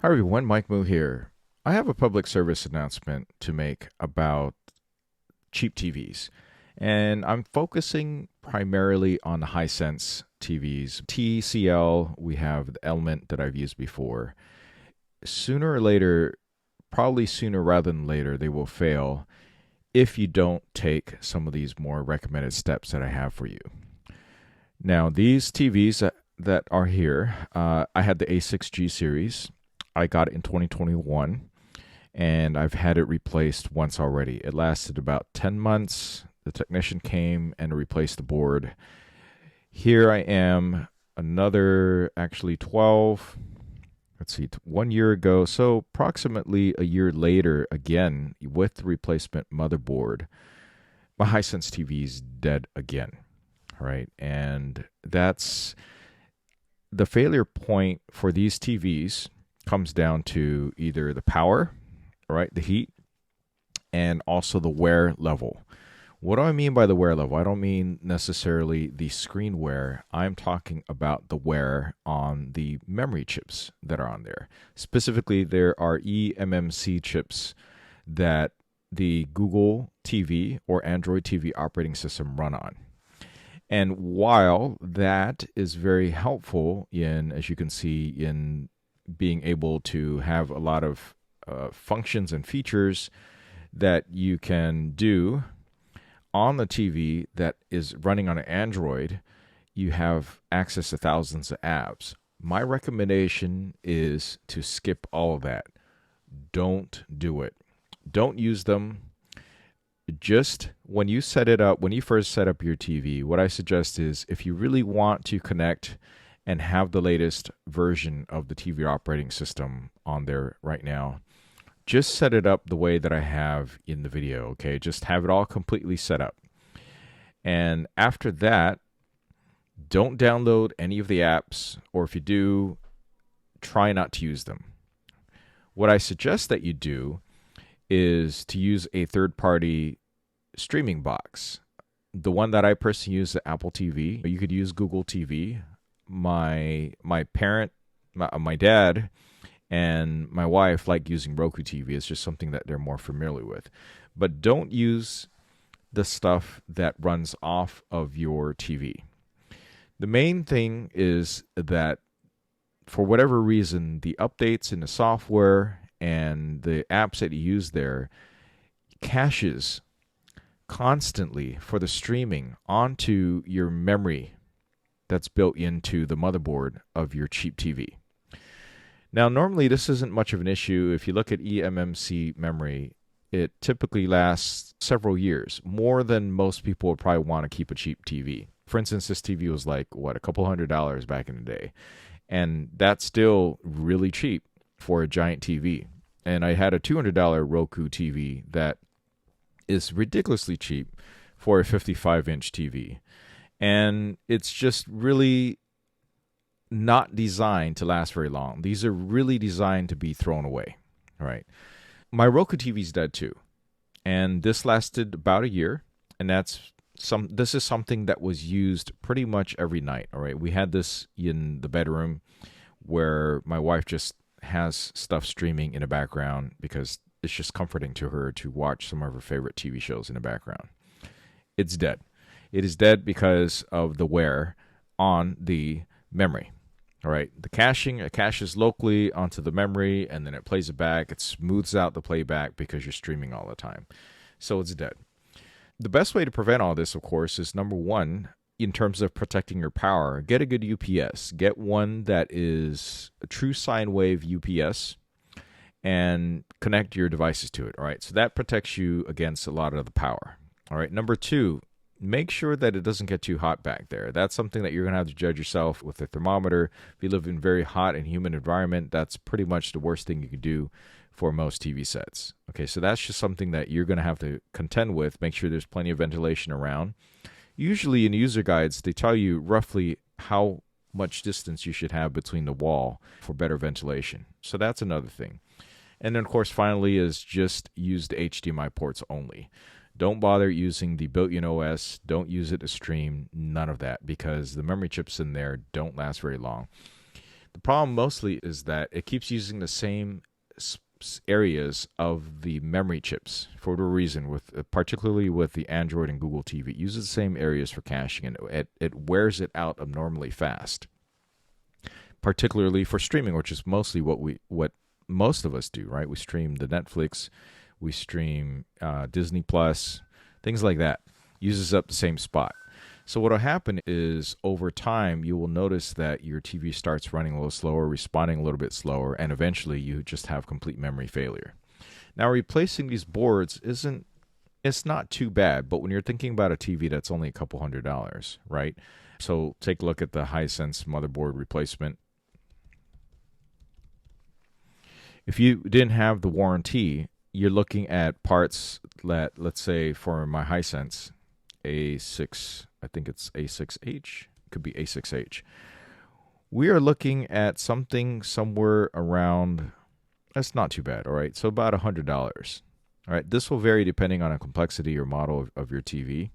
Hi everyone, Mike Moo here. I have a public service announcement to make about cheap TVs, and I'm focusing primarily on the Hisense TVs. TCL, we have the Element that I've used before. Sooner or later, probably sooner rather than later, they will fail if you don't take some of these more recommended steps that I have for you. Now, these TVs that are here, I had the A6G series. I got it in 2021, and I've had it replaced once already. It lasted about 10 months. The technician came and replaced the board. Here I am, another actually 12, let's see, 1 year ago. So approximately a year later, again, with the replacement motherboard, my Hisense TV is dead again. All right. And that's the failure point for these TVs comes down to either the power, right, the heat, and also the wear level. What do I mean by the wear level? I don't mean necessarily the screen wear. I'm talking about the wear on the memory chips that are on there. Specifically, there are eMMC chips that the Google TV or Android TV operating system run on. And while that is very helpful in, as you can see, in being able to have a lot of functions and features that you can do on the TV that is running on an Android, you have access to thousands of apps. My recommendation is to skip all of that. Don't do it. Don't use them. Just when you set it up, when you first set up your TV, what I suggest is if you really want to connect and have the latest version of the TV operating system on there right now, just set it up the way that I have in the video, okay? Just have it all completely set up. And after that, don't download any of the apps, or if you do, try not to use them. What I suggest that you do is to use a third-party streaming box. The one that I personally use is Apple TV. You could use Google TV. My dad and my wife like using Roku TV. It's just something that they're more familiar with. But don't use the stuff that runs off of your TV. The main thing is that for whatever reason, the updates in the software and the apps that you use there caches constantly for the streaming onto your memory that's built into the motherboard of your cheap TV. Now, normally this isn't much of an issue. If you look at eMMC memory, it typically lasts several years, more than most people would probably want to keep a cheap TV. For instance, this TV was like, a couple $100s back in the day. And that's still really cheap for a giant TV. And I had a $200 Roku TV that is ridiculously cheap for a 55-inch TV. And it's just really not designed to last very long. These are really designed to be thrown away. All right. My Roku TV is dead too. And this lasted about a year. And this is something that was used pretty much every night. All right. We had this in the bedroom where my wife just has stuff streaming in the background because it's just comforting to her to watch some of her favorite TV shows in the background. It's dead. It is dead because of the wear on the memory. All right. The caching, it caches locally onto the memory and then it plays it back. It smooths out the playback because you're streaming all the time. So it's dead. The best way to prevent all this, of course, is number one, in terms of protecting your power, get a good UPS. Get one that is a true sine wave UPS and connect your devices to it. All right. So that protects you against a lot of the power. All right. Number two, make sure that it doesn't get too hot back there. That's something that you're going to have to judge yourself with a thermometer. If you live in a very hot and humid environment, that's pretty much the worst thing you could do for most TV sets. Okay, so that's just something that you're going to have to contend with. Make sure there's plenty of ventilation around. Usually in user guides, they tell you roughly how much distance you should have between the wall for better ventilation. So that's another thing. And then, of course, finally is just use the HDMI ports only. Don't bother using the built-in OS. Don't use it to stream. None of that because the memory chips in there don't last very long. The problem mostly is that it keeps using the same areas of the memory chips for whatever reason, with particularly with the Android and Google TV. It uses the same areas for caching, and it wears it out abnormally fast, particularly for streaming, which is mostly what most of us do, right? We stream the Netflix, we stream Disney Plus, things like that. Uses up the same spot. So what will happen is over time, you will notice that your TV starts running a little slower, responding a little bit slower, and eventually you just have complete memory failure. Now, replacing these boards it's not too bad, but when you're thinking about a TV that's only a couple $100s, right? So take a look at the Hisense motherboard replacement. If you didn't have the warranty, you're looking at parts that, let's say for my Hisense A6, I think it's A6H, could be A6H. We are looking at something somewhere around, that's not too bad, all right? So about $100. All right, this will vary depending on the complexity or model of your TV.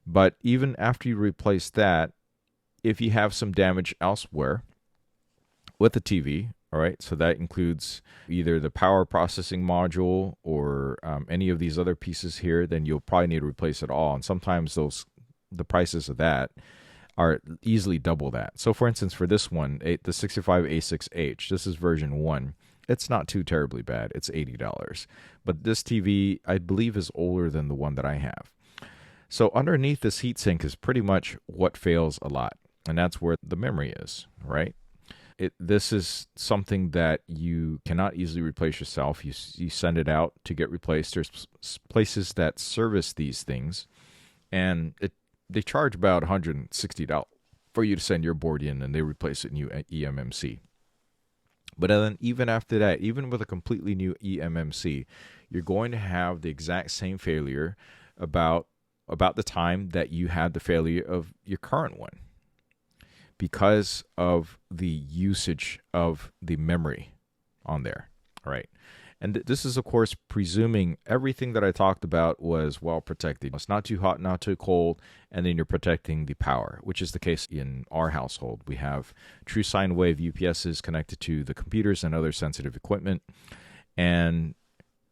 But even after you replace that, if you have some damage elsewhere with the TV, all right, so that includes either the power processing module or any of these other pieces here, then you'll probably need to replace it all. And sometimes the prices of that are easily double that. So for instance, for this one, the 65A6H, this is version 1. It's not too terribly bad. It's $80. But this TV, I believe, is older than the one that I have. So underneath this heatsink is pretty much what fails a lot. And that's where the memory is, right? This is something that you cannot easily replace yourself. You send it out to get replaced. There's places that service these things, and they charge about $160 for you to send your board in, and they replace it new eMMC. But then even after that, even with a completely new eMMC, you're going to have the exact same failure about the time that you had the failure of your current one, because of the usage of the memory on there, all right? And this is, of course, presuming everything that I talked about was well protected. It's not too hot, not too cold, and then you're protecting the power, which is the case in our household. We have true sine wave UPSs connected to the computers and other sensitive equipment, and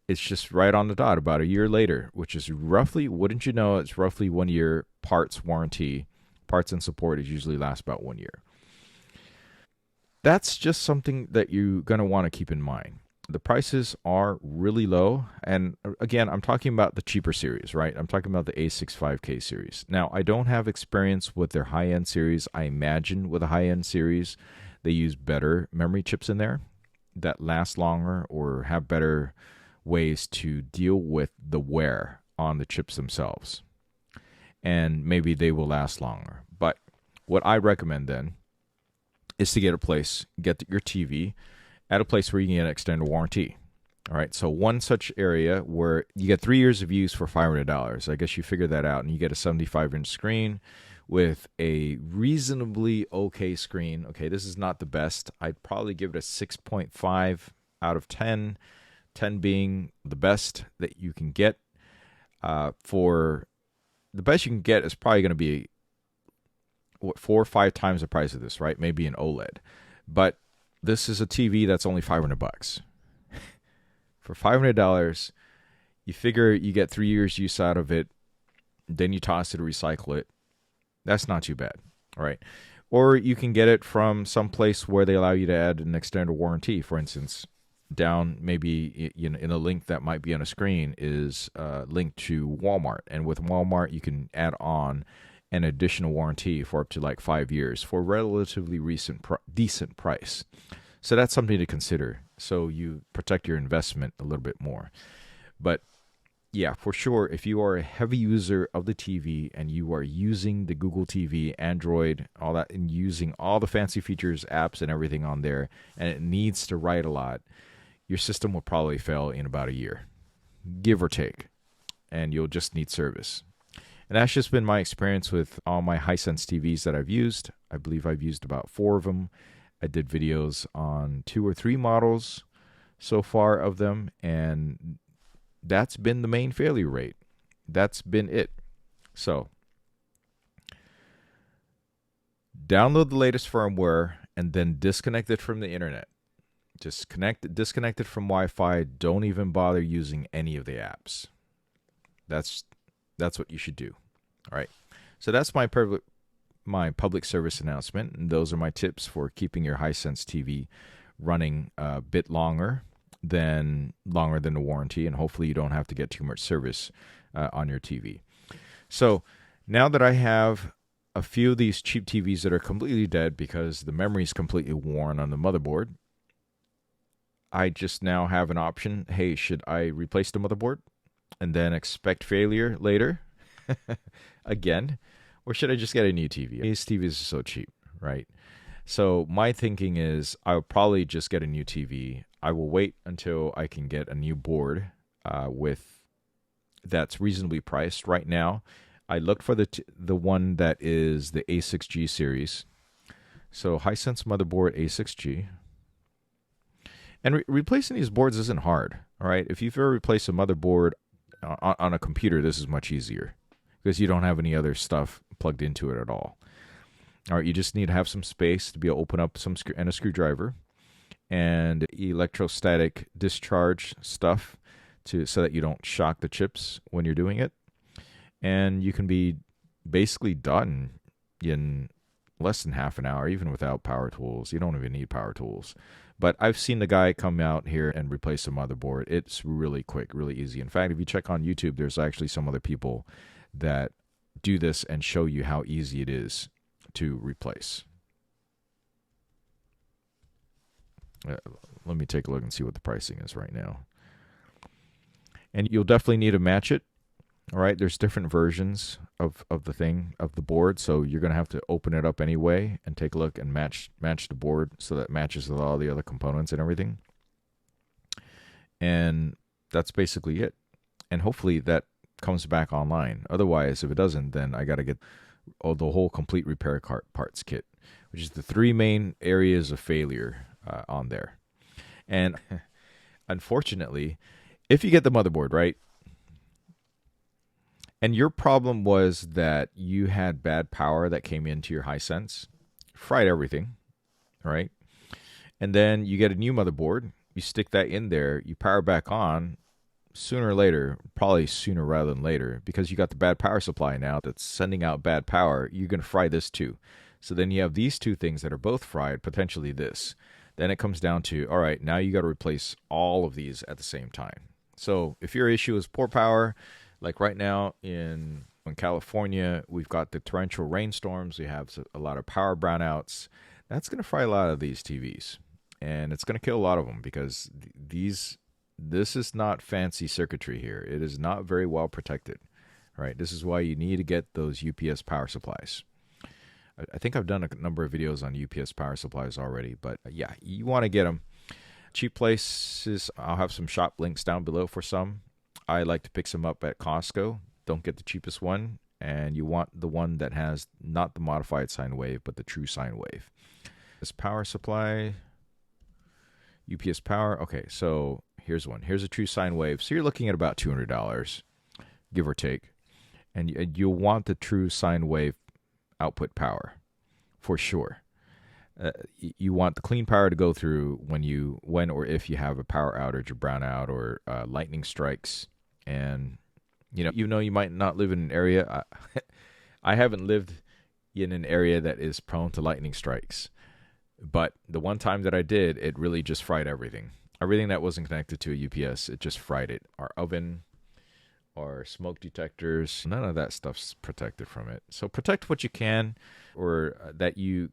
it's just right on the dot about a year later, which is roughly, wouldn't you know, it's roughly 1 year parts warranty. Parts and support usually last about 1 year. That's just something that you're going to want to keep in mind. The prices are really low. And again, I'm talking about the cheaper series, right? I'm talking about the A65K series. Now, I don't have experience with their high-end series. I imagine with a high-end series, they use better memory chips in there that last longer or have better ways to deal with the wear on the chips themselves. And maybe they will last longer. But what I recommend then is to get your TV at a place where you can get an extended warranty. All right, so one such area where you get 3 years of use for $500. I guess you figure that out, and you get a 75-inch screen with a reasonably okay screen. Okay, this is not the best. I'd probably give it a 6.5 out of 10, 10 being the best that you can get. For the best you can get is probably going to be 4 or 5 times the price of this, right? Maybe an OLED. But this is a TV that's only $500. For $500, you figure you get 3 years use out of it, then you toss it or recycle it. That's not too bad, all right? Or you can get it from some place where they allow you to add an extended warranty. For instance, down maybe in a link that might be on a screen is linked to Walmart. And with Walmart, you can add on an additional warranty for up to like 5 years for a relatively decent price. So that's something to consider. So you protect your investment a little bit more. But yeah, for sure, if you are a heavy user of the TV and you are using the Google TV, Android, all that, and using all the fancy features, apps, and everything on there, and it needs to write a lot, your system will probably fail in about a year, give or take, and you'll just need service. And that's just been my experience with all my Hisense TVs that I've used. I believe I've used about 4 of them. I did videos on 2 or 3 models so far of them, and that's been the main failure rate. That's been it. So, download the latest firmware and then disconnect it from the internet. Just disconnect it from Wi-Fi. Don't even bother using any of the apps. That's what you should do. All right. So that's my public service announcement, and those are my tips for keeping your Hisense TV running a bit longer than the warranty, and hopefully you don't have to get too much service on your TV. So now that I have a few of these cheap TVs that are completely dead because the memory is completely worn on the motherboard, I just now have an option. Hey, should I replace the motherboard and then expect failure later again? Or should I just get a new TV? These TVs are so cheap, right? So my thinking is I'll probably just get a new TV. I will wait until I can get a new board that's reasonably priced. Right now, I looked for the one that is the A6G series. So Hisense motherboard A6G. And replacing these boards isn't hard, all right? If you've ever replaced a motherboard on a computer, this is much easier because you don't have any other stuff plugged into it at all. All right, you just need to have some space to be able to open up and a screwdriver and electrostatic discharge stuff so that you don't shock the chips when you're doing it. And you can be basically done in less than half an hour, even without power tools. You don't even need power tools. But I've seen the guy come out here and replace a motherboard. It's really quick, really easy. In fact, if you check on YouTube, there's actually some other people that do this and show you how easy it is to replace. Let me take a look and see what the pricing is right now. And you'll definitely need to match it. All right, there's different versions of the board, so you're going to have to open it up anyway and take a look and match the board so that it matches with all the other components and everything. And that's basically it. And hopefully that comes back online. Otherwise, if it doesn't, then I got to get the whole complete repair parts kit, which is the 3 main areas of failure on there. And unfortunately, if you get the motherboard right, and your problem was that you had bad power that came into your Hisense, fried everything, right? And then you get a new motherboard, you stick that in there, you power back on, sooner or later, probably sooner rather than later, because you got the bad power supply now that's sending out bad power, you're going to fry this too. So then you have these two things that are both fried, potentially this. Then it comes down to, all right, now you got to replace all of these at the same time. So if your issue is poor power, like right now in California, we've got the torrential rainstorms. We have a lot of power brownouts. That's going to fry a lot of these TVs. And it's going to kill a lot of them because this is not fancy circuitry here. It is not very well protected. Right? This is why you need to get those UPS power supplies. I think I've done a number of videos on UPS power supplies already. But yeah, you want to get them. Cheap places, I'll have some shop links down below for some. I like to pick some up at Costco. Don't get the cheapest one. And you want the one that has not the modified sine wave, but the true sine wave. This power supply, UPS power. Okay, so here's one. Here's a true sine wave. So you're looking at about $200, give or take. And you'll want the true sine wave output power for sure. You want the clean power to go through when or if you have a power outage or brownout or lightning strikes. And even though you might not live in an area, I haven't lived in an area that is prone to lightning strikes. But the one time that I did, it really just fried everything. Everything that wasn't connected to a UPS, it just fried it. Our oven, our smoke detectors, none of that stuff's protected from it. So protect what you can, or that you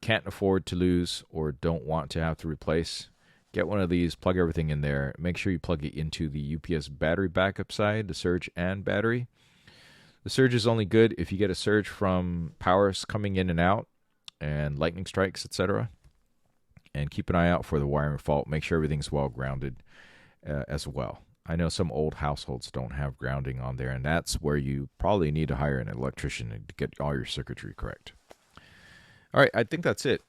can't afford to lose or don't want to have to replace. Get one of these, plug everything in there. Make sure you plug it into the UPS battery backup side, the surge and battery. The surge is only good if you get a surge from powers coming in and out and lightning strikes, etc. And keep an eye out for the wiring fault. Make sure everything's well grounded as well. I know some old households don't have grounding on there, and that's where you probably need to hire an electrician to get all your circuitry correct. All right, I think that's it.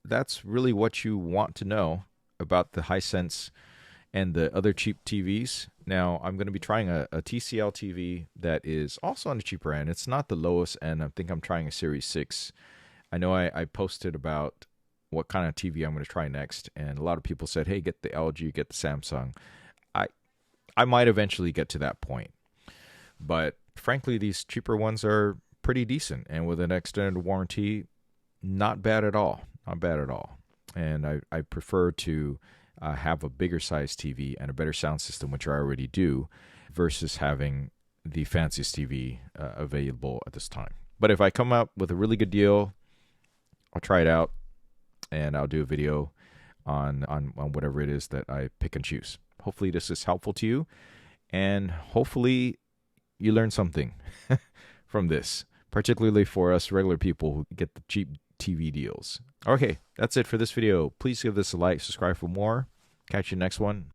That's really what you want to know about the Hisense and the other cheap TVs. Now, I'm going to be trying a TCL TV that is also on the cheaper end. It's not the lowest end. I think I'm trying a Series 6 I know I posted about what kind of TV I'm going to try next, and a lot of people said, "Hey, get the LG, get the Samsung." I I might eventually get to that point, but frankly, these cheaper ones are pretty decent, and with an extended warranty, not bad at all. Not bad at all. And I prefer to have a bigger size TV and a better sound system, which I already do, versus having the fanciest TV available at this time. But if I come up with a really good deal, I'll try it out and I'll do a video on whatever it is that I pick and choose. Hopefully this is helpful to you, and hopefully you learn something from this, particularly for us regular people who get the cheap TV deals. Okay, that's it for this video. Please give this a like, subscribe for more. Catch you next one.